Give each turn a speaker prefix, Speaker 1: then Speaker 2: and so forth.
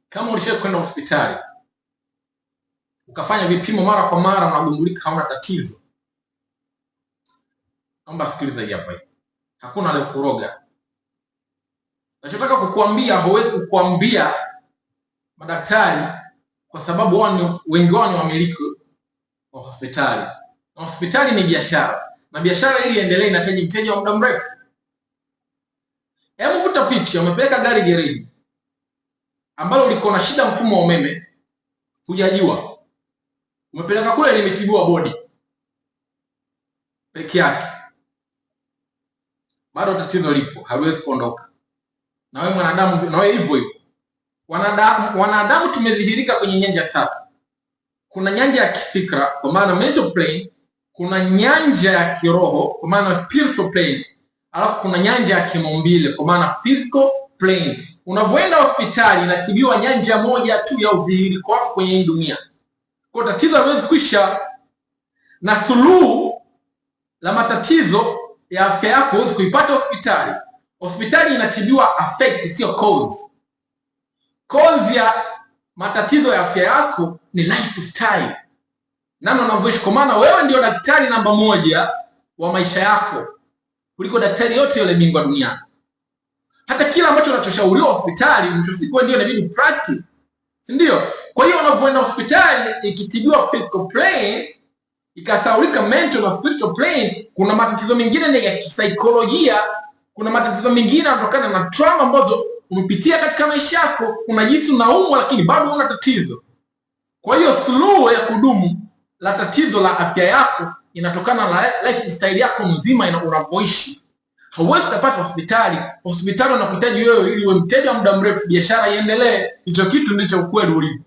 Speaker 1: Kama ulishawahi kwenda hospitali ukafanya vipimo mara kwa mara unagundulika hauna tatizo, naomba sikiliza hii hapa. Hakuna aliyekuroga. Nachotaka kukuambia, hawezi kukuambia madaktari, kwa sababu wengi wao ni wamiliki wa hospitali, na hospitali ni biashara, na biashara ili iendelee inahitaji mteja wa muda mrefu. Hebu vuta picha, umepeleka gari gereji ambalo liko na shida mfumo wa umeme, hujajua. Umepeleka kule limetibiwa bodi peke yake, bado tatizo lipo, haliwezi kuondoka. Na wewe mwanadamu, na wewe hivyo hivyo. Wanadamu tumedhihirika kwenye nyanja tatu. Kuna nyanja ya kifikra kwa maana mental plane, kuna nyanja ya kiroho kwa maana spiritual plane, alafu kuna nyanja ya kimaumbile kwa maana physical plane. Unapoenda hospitali inatibiwa nyanja moja tu ya udhihiriko wako kwenye hii dunia. Kwa tatizo haliwezi kuisha, na suluhu la matatizo ya afya yako huwezi kuipata hospitali. Hospitali inatibiwa affect, sio cause. Cause ya matatizo ya afya yako ni lifestyle, namna unavyoishi, kwa maana wewe ndio daktari namba moja wa maisha yako kuliko daktari yote yule bingwa duniani. Hata kila ambacho unachoshauriwa hospitali mwisho siku ndio inabidi practice, si ndio? Kwa hiyo unapoenda hospitali ikitibiwa physical plane ikasaulika mental na spiritual plane, kuna matatizo mengine ni ya kisaikolojia, kuna matatizo mengine yanatokana na trauma ambazo umepitia katika maisha yako. Unajisi unaumwa lakini bado huna tatizo. Kwa hiyo suluhu ya kudumu la tatizo la afya yako inatokana na lifestyle yako nzima unavyoishi. Hauwezi kupata hospitali. Hospitali unakuhitaji wewe ili uwe mteja wa muda mrefu, biashara iendelee. Hicho kitu ndicho ukweli ulivyo.